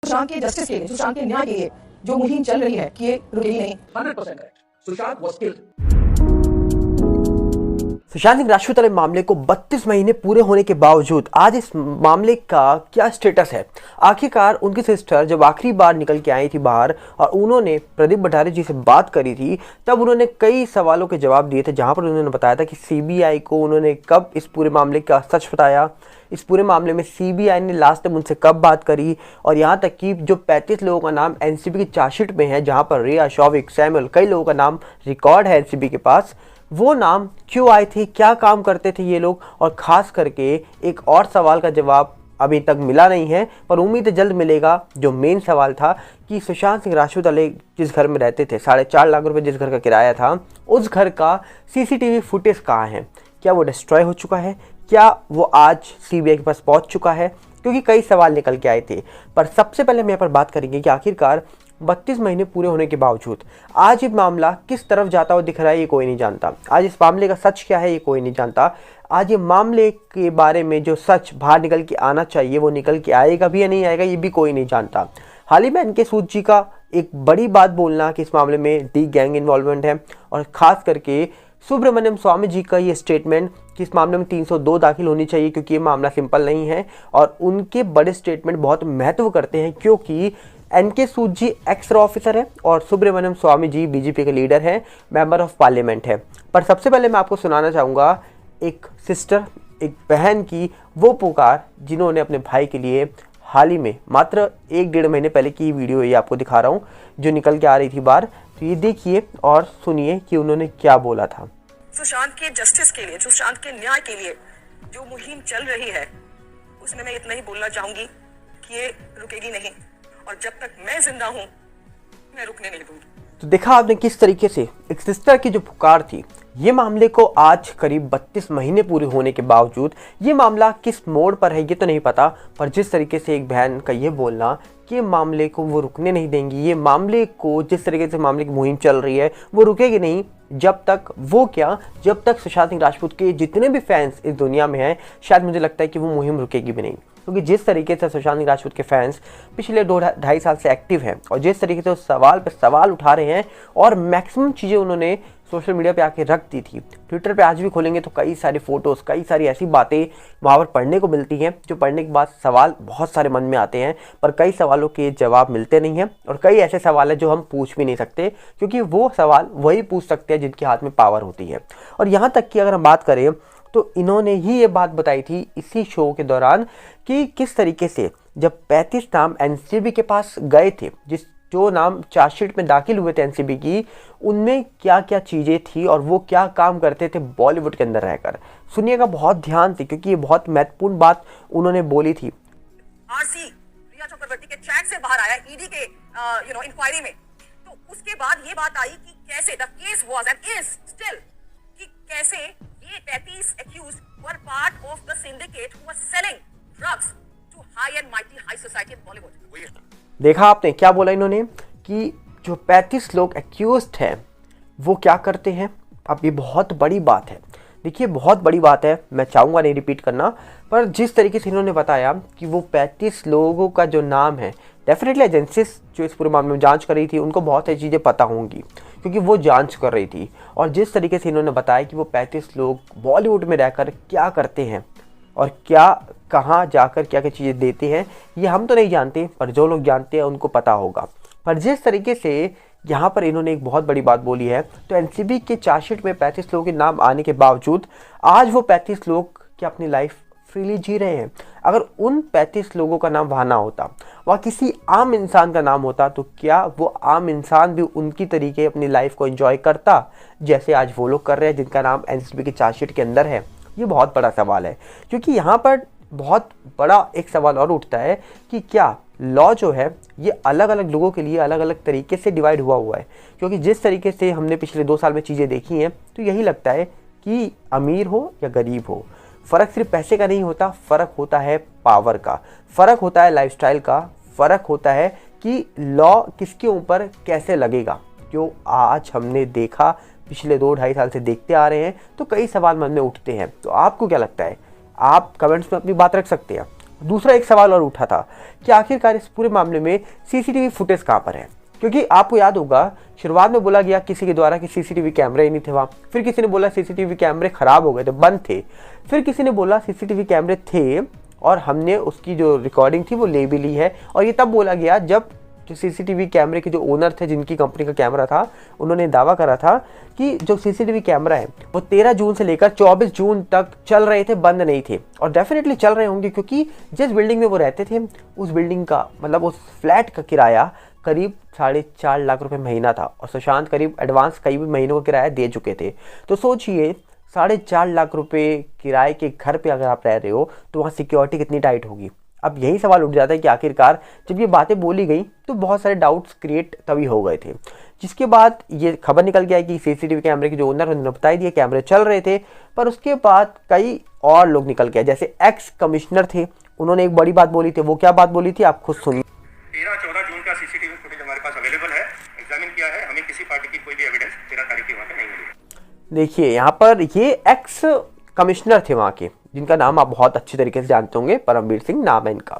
सुशांत के जस्टिस के लिए, सुशांत के न्याय के लिए जो मुहिम चल रही है कि ये रुकेगी नहीं। 100% correct. Sushant was killed। Sushant Singh Rajput वाले मामले को 32 महीने पूरे होने के बावजूद आज इस मामले का क्या स्टेटस है। आखिरकार उनकी सिस्टर जब आखिरी बार निकल के आई थी बाहर और उन्होंने प्रदीप भंडारी जी से बात करी थी, तब उन्होंने कई सवालों के जवाब दिए थे, जहां पर उन्होंने बताया था कि सीबीआई को उन्होंने कब इस पूरे मामले का सच बताया, इस पूरे मामले में सीबीआई ने लास्ट टाइम उनसे कब बात करी, और यहाँ तक कि जो 35 लोगों का नाम एनसीबी की चार्जशीट में है, जहाँ पर रिया, शौविक, सैमुअल, कई लोगों का नाम रिकॉर्ड है एनसीबी के पास, वो नाम क्यों आए थे, क्या काम करते थे ये लोग, और ख़ास करके एक और सवाल का जवाब अभी तक मिला नहीं है, पर उम्मीद है जल्द मिलेगा। जो मेन सवाल था कि सुशांत सिंह राजपूत वाले जिस घर में रहते थे, 4.5 लाख रुपए जिस घर का किराया था, उस घर का सीसीटीवी फुटेज कहाँ है, क्या वो डिस्ट्रॉय हो चुका है, क्या वो आज सीबीआई के पास पहुंच चुका है, क्योंकि कई सवाल निकल के आए थे। पर सबसे पहले हम यहाँ पर बात करेंगे कि आखिरकार 32 महीने पूरे होने के बावजूद आज ये मामला किस तरफ जाता हुआ दिख रहा है, ये कोई नहीं जानता। आज इस मामले का सच क्या है, ये कोई नहीं जानता। आज ये मामले के बारे में जो सच बाहर निकल के आना चाहिए, वो निकल के आएगा भी या नहीं आएगा, ये भी कोई नहीं जानता। हाल ही में एनके सूद जी का एक बड़ी बात बोलना कि इस मामले में डी गैंग इन्वॉल्वमेंट है, और ख़ास करके सुब्रमण्यम स्वामी जी का ये स्टेटमेंट कि इस मामले में 302 दाखिल होनी चाहिए, क्योंकि ये मामला सिंपल नहीं है, और उनके बड़े स्टेटमेंट बहुत महत्व करते हैं, क्योंकि एनके सूद जी एक्स ऑफिसर है और सुब्रमण्यम स्वामी जी बीजेपी के लीडर हैं, मेंबर ऑफ पार्लियामेंट है। पर सबसे पहले मैं आपको सुनाना चाहूँगा एक सिस्टर, एक बहन की वो पुकार, जिन्होंने अपने भाई के लिए हाल ही में मात्र 1-1.5 महीने पहले की वीडियो ये आपको दिखा रहा हूँ, जो निकल के आ रही थी बाहर। तो ये देखिए और सुनिए कि उन्होंने क्या बोला था। सुशांत के जस्टिस के लिए, सुशांत के न्याय के लिए जो मुहिम चल रही है, उसमें मैं इतना ही बोलना चाहूंगी कि ये रुकेगी नहीं, और जब तक मैं जिंदा हूं मैं रुकने नहीं दूंगी। तो देखा आपने किस तरीके से एक सिस्टर की जो पुकार थी, ये मामले को आज करीब 32 महीने पूरे होने के बावजूद ये मामला किस मोड़ पर है ये तो नहीं पता, पर जिस तरीके से एक बहन का ये बोलना कि मामले को वो रुकने नहीं देंगी, ये मामले को जिस तरीके से मामले की मुहिम चल रही है वो रुकेगी नहीं जब तक वो क्या, जब तक सुशांत सिंह राजपूत के जितने भी फैंस इस दुनिया में हैं, शायद मुझे लगता है कि वो मुहिम रुकेगी भी नहीं। क्योंकि जिस तरीके से सुशांत सिंह राजपूत के फैंस पिछले 2-2.5 साल से एक्टिव हैं, और जिस तरीके से उस सवाल पर सवाल उठा रहे हैं, और मैक्सिमम चीज़ें उन्होंने सोशल मीडिया पे आके रख दी थी। ट्विटर पे आज भी खोलेंगे तो कई सारी फोटोज़, कई सारी ऐसी बातें वहाँ पर पढ़ने को मिलती हैं, जो पढ़ने के बाद सवाल बहुत सारे मन में आते हैं, पर कई सवालों के जवाब मिलते नहीं हैं, और कई ऐसे सवाल हैं जो हम पूछ भी नहीं सकते, क्योंकि वो सवाल वही पूछ सकते हैं जिनके हाथ में पावर होती है। और यहाँ तक कि अगर हम बात करें तो इन्होंने ही ये बात बताई थी इसी शो के दौरान कि किस तरीके से जब 35 नाम एनसीबी के पास गए थे, जो नाम चार्जशीट में दाखिल हुए थे एनसीबी की, उनमें क्या क्या चीज़ें थी और वो क्या काम करते थे बॉलीवुड के अंदर रहकर। सुनिएगा बहुत ध्यान से, क्योंकि ये बहुत महत्वपूर्ण बात उन्होंने बोली थी। आरसी रिया चक्रवर्ती के चैट से बाहर आया ईडी के इंक्वायरी में, तो उसके बाद ये बात आई कि कैसे the case was and is still कि कैसे ये 35 accused were part of the syndicate who was selling drugs to high and mighty high society in Bollywood। देखा आपने क्या बोला इन्होंने कि जो 35 लोग एक्यूज्ड हैं वो क्या करते हैं। अब ये बहुत बड़ी बात है, देखिए बहुत बड़ी बात है, मैं चाहूँगा नहीं रिपीट करना, पर जिस तरीके से इन्होंने बताया कि वो 35 लोगों का जो नाम है, डेफिनेटली एजेंसीज जो इस पूरे मामले में जांच कर रही थी उनको बहुत सारी चीज़ें पता होंगी, क्योंकि वो जांच कर रही थी। और जिस तरीके से इन्होंने बताया कि वो 35 लोग बॉलीवुड में रहकर क्या करते हैं और क्या कहाँ जाकर क्या क्या चीज़ें देते हैं, ये हम तो नहीं जानते, पर जो लोग जानते हैं उनको पता होगा। पर जिस तरीके से यहाँ पर इन्होंने एक बहुत बड़ी बात बोली है, तो एनसीबी के चार्जशीट में 35 लोगों के नाम आने के बावजूद आज वो 35 लोग क्या अपनी लाइफ फ्रीली जी रहे हैं। अगर उन 35 लोगों का नाम वहाँ ना होता, वहाँ किसी आम इंसान का नाम होता, तो क्या वो आम इंसान भी उनकी तरीके अपनी लाइफ को एंजॉय करता जैसे आज वो लोग कर रहे हैं जिनका नाम एनसीबी के चार्जशीट के अंदर है। ये बहुत बड़ा सवाल है, क्योंकि यहाँ पर बहुत बड़ा एक सवाल और उठता है कि क्या लॉ जो है ये अलग अलग लोगों के लिए अलग अलग तरीके से डिवाइड हुआ है। क्योंकि जिस तरीके से हमने पिछले 2 साल में चीज़ें देखी हैं, तो यही लगता है कि अमीर हो या गरीब हो, फ़र्क सिर्फ पैसे का नहीं होता, फ़र्क होता है पावर का, फ़र्क होता है लाइफस्टाइल का, फ़र्क होता है कि लॉ किसके ऊपर कैसे लगेगा। जो आज हमने देखा, पिछले 2-2.5 साल से देखते आ रहे हैं, तो कई सवाल मन में उठते हैं। तो आपको क्या लगता है, आप कमेंट्स में अपनी बात रख सकते हैं। दूसरा एक सवाल और उठा था कि आखिरकार इस पूरे मामले में सीसीटीवी फुटेज कहाँ पर है, क्योंकि आपको याद होगा शुरुआत में बोला गया किसी के द्वारा कि सीसीटीवी कैमरे ही नहीं थे वहाँ, फिर किसी ने बोला सीसीटीवी कैमरे खराब हो गए थे, बंद थे, फिर किसी ने बोला सीसीटीवी कैमरे थे और हमने उसकी जो रिकॉर्डिंग थी वो ले भी ली है। और ये तब बोला गया जब जो सीसीटीवी कैमरे के जो ओनर थे, जिनकी कंपनी का कैमरा था, उन्होंने दावा करा था कि जो सीसीटीवी कैमरा है वो 13 जून से लेकर 24 जून तक चल रहे थे, बंद नहीं थे। और डेफिनेटली चल रहे होंगे, क्योंकि जिस बिल्डिंग में वो रहते थे उस बिल्डिंग का मतलब उस फ्लैट का किराया करीब 4.5 लाख रुपए महीना था और सुशांत करीब एडवांस कई भी महीनों का किराया दे चुके थे। तो सोचिए 4.5 लाख रुपए किराए के घर पे अगर आप रह रहे हो तो वहाँ सिक्योरिटी कितनी टाइट होगी। अब यही सवाल उठ जाता है कि आखिरकार जब ये बातें बोली गई तो बहुत सारे डाउट्स क्रिएट तभी हो गए थे, जिसके बाद ये खबर निकल गया कि सीसीटीवी कैमरे के जो ओनर उन्होंने बताई दिए कैमरे चल रहे थे। पर उसके बाद कई और लोग निकल गए, जैसे एक्स कमिश्नर थे, उन्होंने एक बड़ी बात बोली थी। वो क्या बात बोली थी आप खुद सुनिए। 13-14 जून का सीसीटीवी फुटेज हमारे पास अवेलेबल है, एग्जामिन किया है, हमें किसी पार्टी की कोई भी एविडेंस 13 तारीख की वहाँ पे नहीं मिली। देखिए यहाँ पर ये एक्स कमिश्नर थे वहाँ के, जिनका नाम आप बहुत अच्छी तरीके से जानते होंगे, परमवीर सिंह नाम है इनका।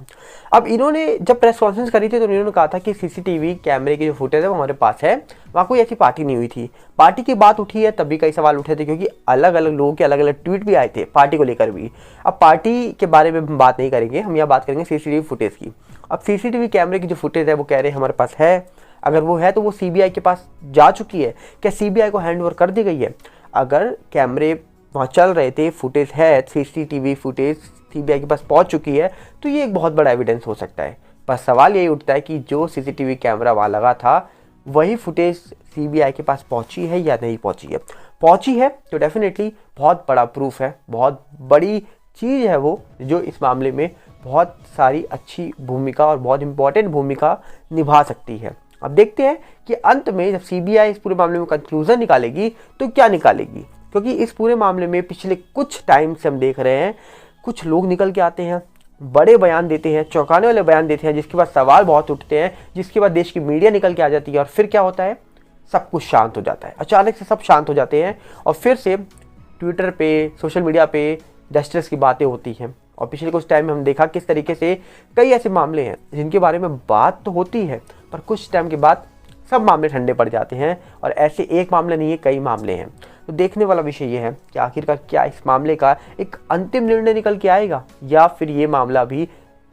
अब इन्होंने जब प्रेस कॉन्फ्रेंस करी थी तो इन्होंने कहा था कि सीसीटीवी कैमरे की जो फुटेज है वो हमारे पास है, वहाँ कोई ऐसी पार्टी नहीं हुई थी। पार्टी की बात उठी है तब भी कई सवाल उठे थे, क्योंकि अलग अलग लोगों के अलग अलग ट्वीट भी आए थे पार्टी को लेकर भी। अब पार्टी के बारे में हम बात नहीं करेंगे, हम यहाँ बात करेंगे सीसीटीवी फुटेज की। अब सीसीटीवी कैमरे की जो फुटेज है वो कह रहे हैं हमारे पास है, अगर वो है तो वो सीबीआई के पास जा चुकी है, क्या सीबीआई को हैंड ओवर कर दी गई है? अगर कैमरे वहाँ चल रहे थे, फुटेज है, सीसीटीवी फुटेज सीबीआई के पास पहुँच चुकी है, तो ये एक बहुत बड़ा एविडेंस हो सकता है। बस सवाल यही उठता है कि जो सीसीटीवी कैमरा वहाँ लगा था वही फुटेज सीबीआई के पास पहुँची है या नहीं पहुँची है। पहुँची है तो डेफिनेटली बहुत बड़ा प्रूफ है, बहुत बड़ी चीज़ है वो, जो इस मामले में बहुत सारी अच्छी भूमिका और बहुत इंपॉर्टेंट भूमिका निभा सकती है। अब देखते हैं कि अंत में जब सीबीआई इस पूरे मामले में कंक्लूजन निकालेगी तो क्या निकालेगी, क्योंकि इस पूरे मामले में पिछले कुछ टाइम से हम देख रहे हैं कुछ लोग निकल के आते हैं, बड़े बयान देते हैं, चौंकाने वाले बयान देते हैं, जिसके बाद सवाल बहुत उठते हैं, जिसके बाद देश की मीडिया निकल के आ जाती है और फिर क्या होता है, सब कुछ शांत हो जाता है। अचानक से सब शांत हो जाते हैं और फिर से ट्विटर पे, सोशल मीडिया पे जस्टिस की बातें होती हैं। और पिछले कुछ टाइम में हम देखा किस तरीके से कई ऐसे मामले हैं जिनके बारे में बात तो होती है पर कुछ टाइम के बाद सब मामले ठंडे पड़ जाते हैं, और ऐसे एक मामला नहीं है, कई मामले हैं। तो देखने वाला विषय ये है कि आखिरकार क्या इस मामले का एक अंतिम निर्णय निकल के आएगा या फिर ये मामला भी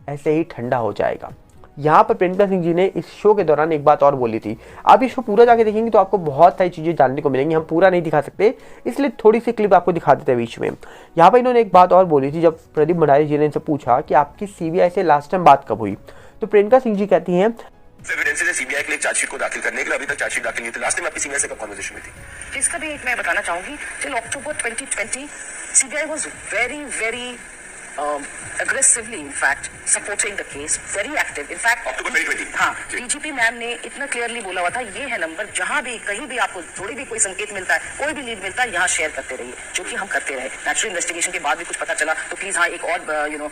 ऐसे ही ठंडा हो जाएगा। यहाँ पर प्रियंका सिंह जी ने इस शो के दौरान एक बात और बोली थी। आप ये शो पूरा जाके देखेंगे तो आपको बहुत सारी चीज़ें जानने को मिलेंगी, हम पूरा नहीं दिखा सकते, इसलिए थोड़ी सी क्लिप आपको दिखा देते हैं बीच में। यहाँ पर इन्होंने एक बात और बोली थी, जब प्रदीप भंडारी जी ने इनसे पूछा कि आपकी सीबीआई से लास्ट टाइम बात कब हुई, तो प्रियंका सिंह जी कहती हैं एविडेंसेस है सीबीआई के लिए चार्जशीट को दाखिल करने के लिए, अभी तक चार्जशीट दाखिल नहीं थी। लास्ट टाइम आपकी सीबीआई से कब कन्वर्सेशन में थी? इसका भी एक मैं बताना चाहूंगी, till October 2020 CBI was very aggressively in fact supporting the case, very active in fact अक्टूबर 2020 हाँ, डीजीपी मैम ने इतना क्लियरली बोला हुआ था ये है नंबर, जहां भी कहीं भी आपको थोड़ी भी कोई संकेत मिलता है, कोई भी लीड मिलता है, यहाँ शेयर करते रहिए, जो कि हम करते रहे। नेचुरल इन्वेस्टिगेशन के बाद भी कुछ पता चला तो प्लीज हाँ, एक और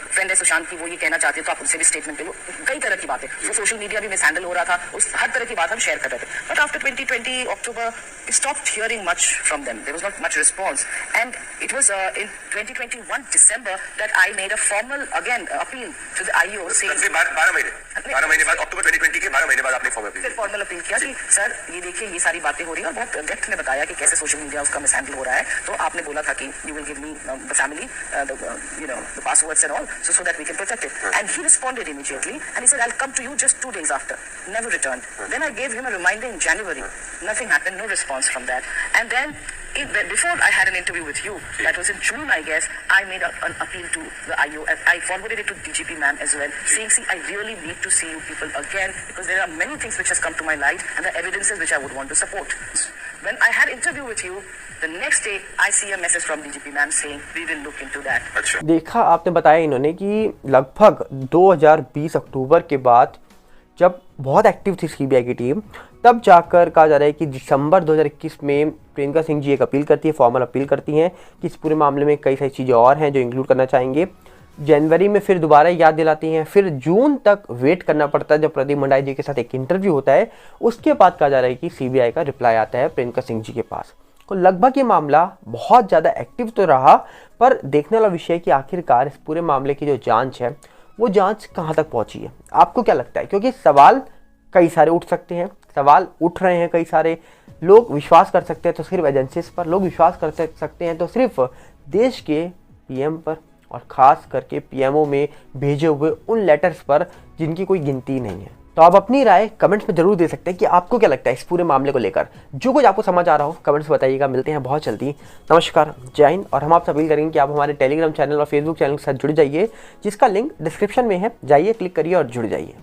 फ्रेंड है सुशांत की, वो ये कहना चाहते तो आप उनसे भी स्टेटमेंट ले लो, कई तरह की बातें। तो सोशल मीडिया भी मिस हैंडल हो रहा था, उस हर तरह की बात हम शेयर कर रहे थे। But after 2020 October we stopped hearing much from them, there was not much response, and it was in 2021 December that I made a formal again appeal to the IO saying 12 महीने बाद अक्टूबर 2020 के 12 महीने बाद आपने formal appeal किया कि sir ये देखिए ये सारी बातें हो रही हैं, और बहुत डेप्थ में बताया कि कैसे सोशल मीडिया उसका मिस हैंडल हो रहा है। तो आपने बोला था कि you will give me the family the passwords and all so that we can protect it, and he responded immediately and he said I'll come to you just 2 days after, never returned. Then I gave him a reminder in January, nothing happened, no response from that. And then before I had an interview with you, that was in June I guess, I made an appeal to the IO, I forwarded it to DGP ma'am as well, saying see I really need to see you people again because there are many things which has come to my light and the evidences which I would want to support. When I had interview with you, the next day I see a message from DGP ma'am saying we will look into that. देखा आपने बताया इन्होंने कि लगभग 2020 अक्टूबर के बाद जब बहुत एक्टिव थी सीबीआई की टीम, तब जाकर कहा जा रहा है कि दिसंबर 2021 में प्रियंका सिंह जी एक अपील करती है, फॉर्मल अपील करती हैं कि इस पूरे मामले में कई सारी चीज़ें और हैं जो इंक्लूड करना चाहेंगे। जनवरी में फिर दोबारा याद दिलाती हैं, फिर जून तक वेट करना पड़ता है जब प्रदीप भंडारी जी के साथ एक इंटरव्यू होता है। उसके बाद कहा जा रहा है कि सीबीआई का रिप्लाई आता है प्रियंका सिंह जी के पास। तो लगभग ये मामला बहुत ज़्यादा एक्टिव तो रहा, पर देखने वाला विषय है कि आखिरकार इस पूरे मामले की जो जांच है वो जांच कहाँ तक पहुंची है? आपको क्या लगता है? क्योंकि सवाल कई सारे उठ सकते हैं, सवाल उठ रहे हैं कई सारे। लोग विश्वास कर सकते हैं तो सिर्फ एजेंसीज पर, लोग विश्वास कर सकते हैं तो सिर्फ देश के पीएम पर, और ख़ास करके पीएमओ में भेजे हुए उन लेटर्स पर जिनकी कोई गिनती नहीं है। तो आप अपनी राय कमेंट्स में जरूर दे सकते हैं कि आपको क्या लगता है इस पूरे मामले को लेकर। जो कुछ आपको समझ आ रहा हो कमेंट्स में बताइएगा। मिलते हैं बहुत जल्दी। नमस्कार, जय हिंद। और हम आपसे अपील करेंगे कि आप हमारे टेलीग्राम चैनल और फेसबुक चैनल के साथ जुड़ जाइए, जिसका लिंक डिस्क्रिप्शन में है। जाइए, क्लिक करिए और जुड़ जाइए।